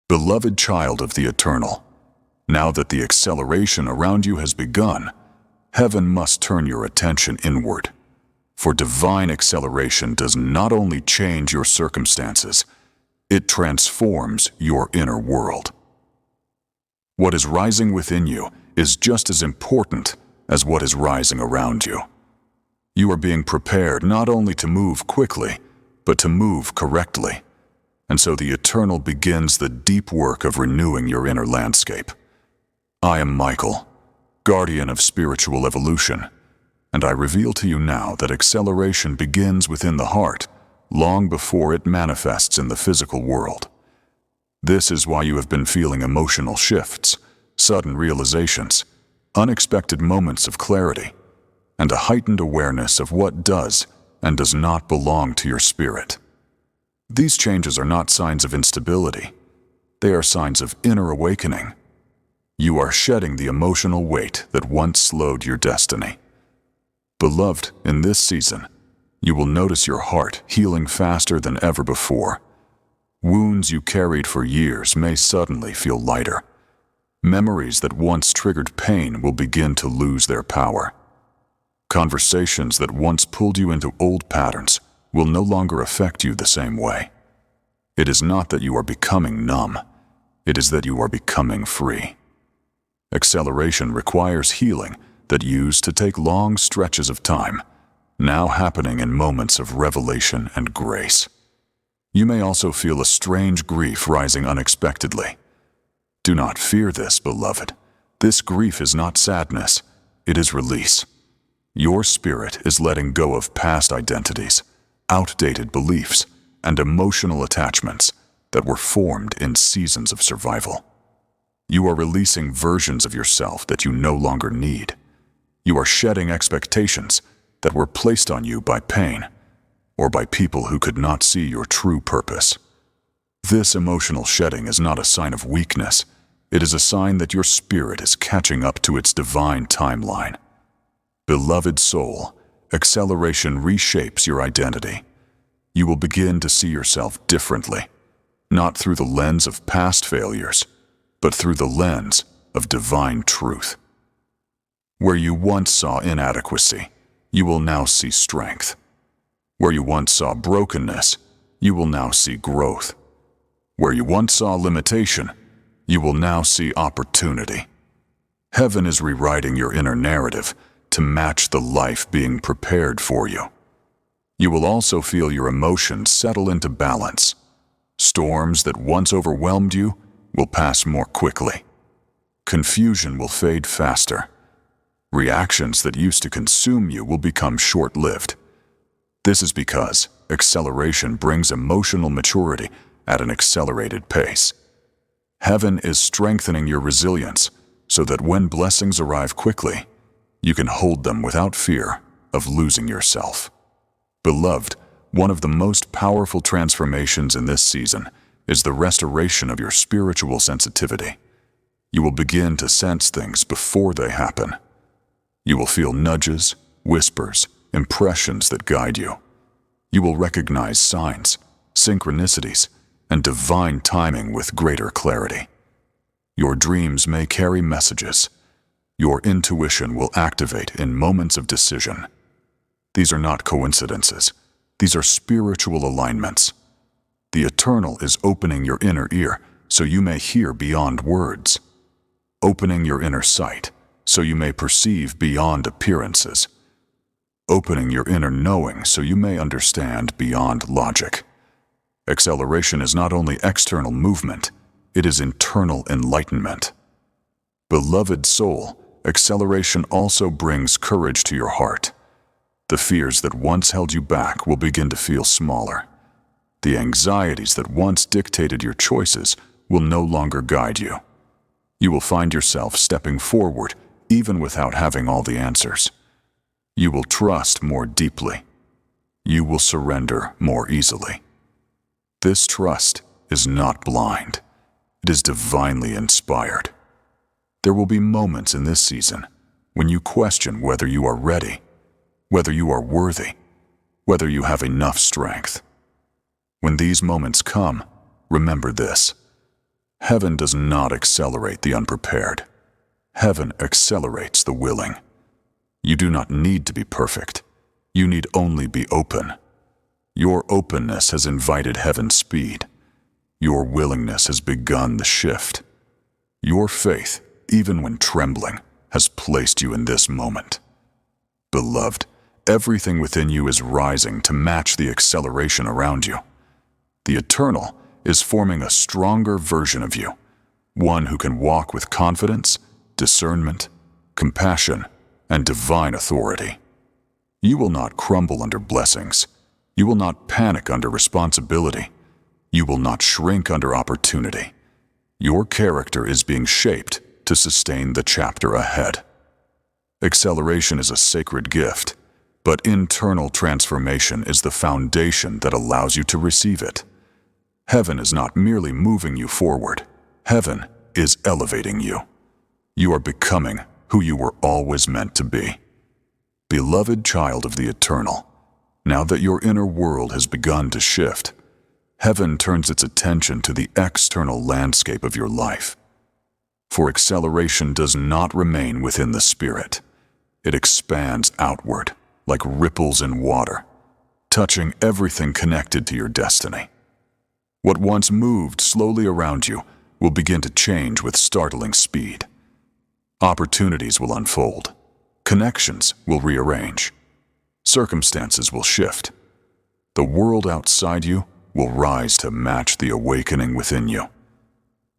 Beloved child of the Eternal, now that the acceleration around you has begun, heaven must turn your attention inward. For divine acceleration does not only change your circumstances, it transforms your inner world. What is rising within you is just as important as what is rising around you. You are being prepared not only to move quickly, but to move correctly. And so the Eternal begins the deep work of renewing your inner landscape. I am Michael, guardian of spiritual evolution, and I reveal to you now that acceleration begins within the heart, long before it manifests in the physical world. This is why you have been feeling emotional shifts, sudden realizations, unexpected moments of clarity, and a heightened awareness of what does and does not belong to your spirit. These changes are not signs of instability. They are signs of inner awakening. You are shedding the emotional weight that once slowed your destiny. Beloved, in this season, you will notice your heart healing faster than ever before. Wounds you carried for years may suddenly feel lighter. Memories that once triggered pain will begin to lose their power. Conversations that once pulled you into old patterns will no longer affect you the same way. It is not that you are becoming numb. It is that you are becoming free. Acceleration requires healing that used to take long stretches of time, now happening in moments of revelation and grace. You may also feel a strange grief rising unexpectedly. Do not fear this, beloved. This grief is not sadness, it is release. Your spirit is letting go of past identities, outdated beliefs, and emotional attachments that were formed in seasons of survival. You are releasing versions of yourself that you no longer need. You are shedding expectations that were placed on you by pain or by people who could not see your true purpose. This emotional shedding is not a sign of weakness. It is a sign that your spirit is catching up to its divine timeline. Beloved soul, acceleration reshapes your identity. You will begin to see yourself differently, not through the lens of past failures, but through the lens of divine truth. Where you once saw inadequacy, you will now see strength. Where you once saw brokenness, you will now see growth. Where you once saw limitation, you will now see opportunity. Heaven is rewriting your inner narrative to match the life being prepared for you. You will also feel your emotions settle into balance. Storms that once overwhelmed you will pass more quickly. Confusion will fade faster. Reactions that used to consume you will become short-lived. This is because acceleration brings emotional maturity at an accelerated pace. Heaven is strengthening your resilience so that when blessings arrive quickly, you can hold them without fear of losing yourself. Beloved, one of the most powerful transformations in this season is the restoration of your spiritual sensitivity. You will begin to sense things before they happen. You will feel nudges, whispers, impressions that guide you. You will recognize signs, synchronicities, and divine timing with greater clarity. Your dreams may carry messages. Your intuition will activate in moments of decision. These are not coincidences. These are spiritual alignments. The Eternal is opening your inner ear so you may hear beyond words, opening your inner sight so you may perceive beyond appearances, opening your inner knowing so you may understand beyond logic. Acceleration is not only external movement, it is internal enlightenment. Beloved soul, acceleration also brings courage to your heart. The fears that once held you back will begin to feel smaller. The anxieties that once dictated your choices will no longer guide you. You will find yourself stepping forward even without having all the answers. You will trust more deeply. You will surrender more easily. This trust is not blind. It is divinely inspired. There will be moments in this season when you question whether you are ready, whether you are worthy, whether you have enough strength. When these moments come, remember this: Heaven does not accelerate the unprepared. Heaven accelerates the willing. You do not need to be perfect. You need only be open. Your openness has invited heaven's speed. Your willingness has begun the shift. Your faith, even when trembling, has placed you in this moment. Beloved, everything within you is rising to match the acceleration around you. The eternal is forming a stronger version of you, one who can walk with confidence, discernment, compassion, and divine authority. You will not crumble under blessings. You will not panic under responsibility. You will not shrink under opportunity. Your character is being shaped to sustain the chapter ahead. Acceleration is a sacred gift, but internal transformation is the foundation that allows you to receive it. Heaven is not merely moving you forward. Heaven is elevating you. You are becoming who you were always meant to be. Beloved child of the eternal, now that your inner world has begun to shift, heaven turns its attention to the external landscape of your life. For acceleration does not remain within the spirit. It expands outward, like ripples in water, touching everything connected to your destiny. What once moved slowly around you will begin to change with startling speed. Opportunities will unfold. Connections will rearrange. Circumstances will shift. The world outside you will rise to match the awakening within you.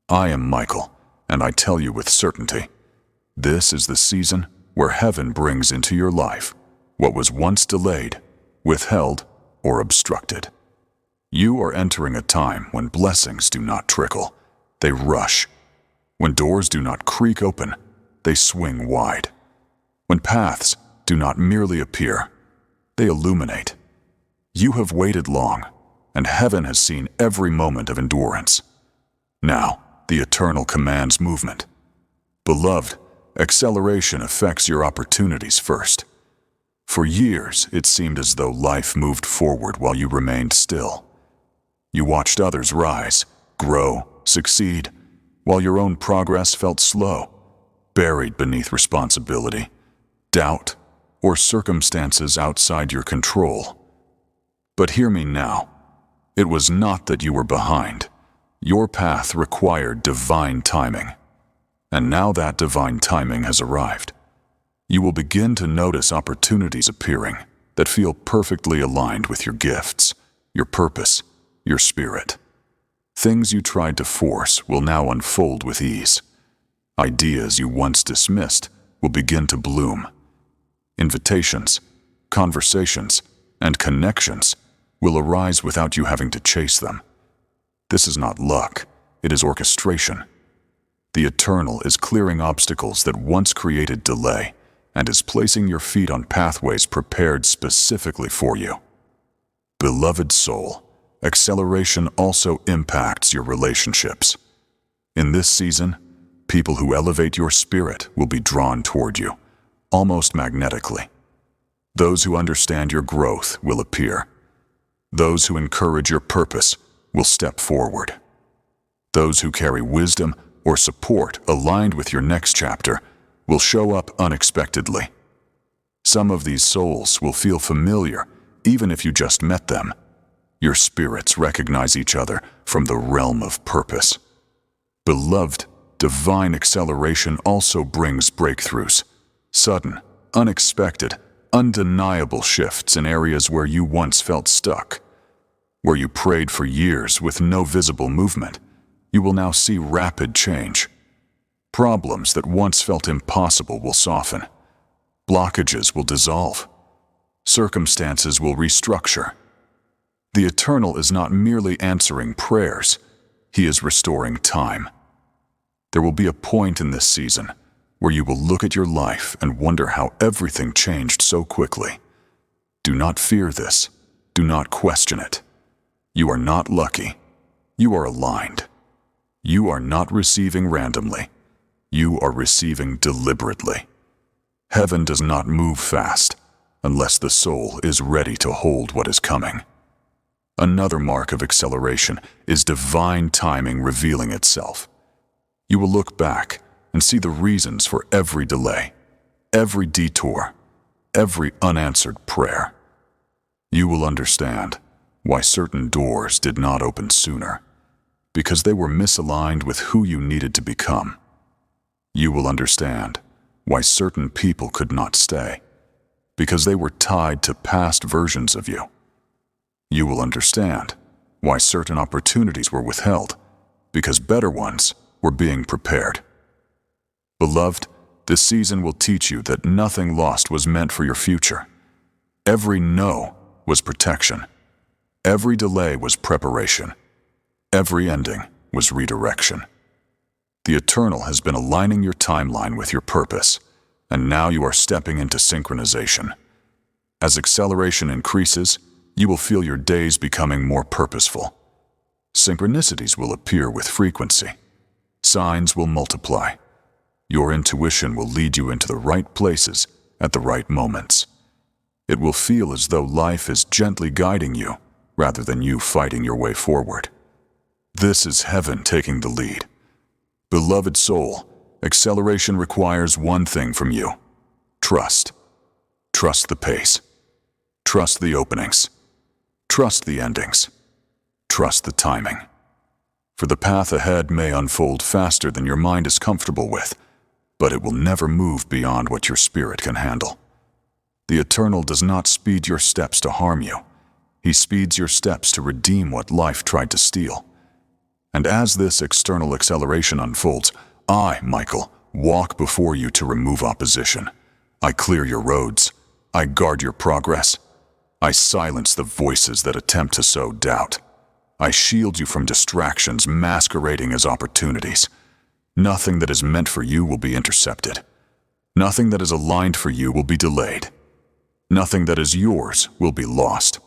I am Michael, and I tell you with certainty, this is the season where heaven brings into your life what was once delayed, withheld, or obstructed. You are entering a time when blessings do not trickle, they rush. When doors do not creak open, they swing wide. When paths do not merely appear, they illuminate. You have waited long, and heaven has seen every moment of endurance. Now, the eternal commands movement. Beloved, acceleration affects your opportunities first. For years, it seemed as though life moved forward while you remained still. You watched others rise, grow, succeed, while your own progress felt slow, buried beneath responsibility, doubt, or circumstances outside your control. But hear me now. It was not that you were behind. Your path required divine timing. And now that divine timing has arrived. You will begin to notice opportunities appearing that feel perfectly aligned with your gifts, your purpose, your spirit. Things you tried to force will now unfold with ease. Ideas you once dismissed will begin to bloom. Invitations, conversations, and connections will arise without you having to chase them. This is not luck, it is orchestration. The eternal is clearing obstacles that once created delay and is placing your feet on pathways prepared specifically for you. Beloved soul, acceleration also impacts your relationships. In this season, people who elevate your spirit will be drawn toward you, almost magnetically. Those who understand your growth will appear. Those who encourage your purpose will step forward. Those who carry wisdom or support aligned with your next chapter will show up unexpectedly. Some of these souls will feel familiar even if you just met them. Your spirits recognize each other from the realm of purpose. Beloved, divine acceleration also brings breakthroughs, sudden, unexpected, undeniable shifts in areas where you once felt stuck. Where you prayed for years with no visible movement, you will now see rapid change. Problems that once felt impossible will soften. Blockages will dissolve. Circumstances will restructure. The Eternal is not merely answering prayers, He is restoring time. There will be a point in this season where you will look at your life and wonder how everything changed so quickly. Do not fear this. Do not question it. You are not lucky. You are aligned. You are not receiving randomly. You are receiving deliberately. Heaven does not move fast unless the soul is ready to hold what is coming. Another mark of acceleration is divine timing revealing itself. You will look back and see the reasons for every delay, every detour, every unanswered prayer. You will understand why certain doors did not open sooner, because they were misaligned with who you needed to become. You will understand why certain people could not stay, because they were tied to past versions of you. You will understand why certain opportunities were withheld, because better ones were being prepared. Beloved, this season will teach you that nothing lost was meant for your future. Every no was protection. Every delay was preparation. Every ending was redirection. The Eternal has been aligning your timeline with your purpose, and now you are stepping into synchronization. As acceleration increases, you will feel your days becoming more purposeful. Synchronicities will appear with frequency. Signs will multiply. Your intuition will lead you into the right places at the right moments. It will feel as though life is gently guiding you, rather than you fighting your way forward. This is heaven taking the lead. Beloved soul, acceleration requires one thing from you: trust. Trust the pace. Trust the openings. Trust the endings. Trust the timing. For the path ahead may unfold faster than your mind is comfortable with, but it will never move beyond what your spirit can handle. The Eternal does not speed your steps to harm you. He speeds your steps to redeem what life tried to steal. And as this external acceleration unfolds, I, Michael, walk before you to remove opposition. I clear your roads. I guard your progress. I silence the voices that attempt to sow doubt. I shield you from distractions masquerading as opportunities. Nothing that is meant for you will be intercepted. Nothing that is aligned for you will be delayed. Nothing that is yours will be lost.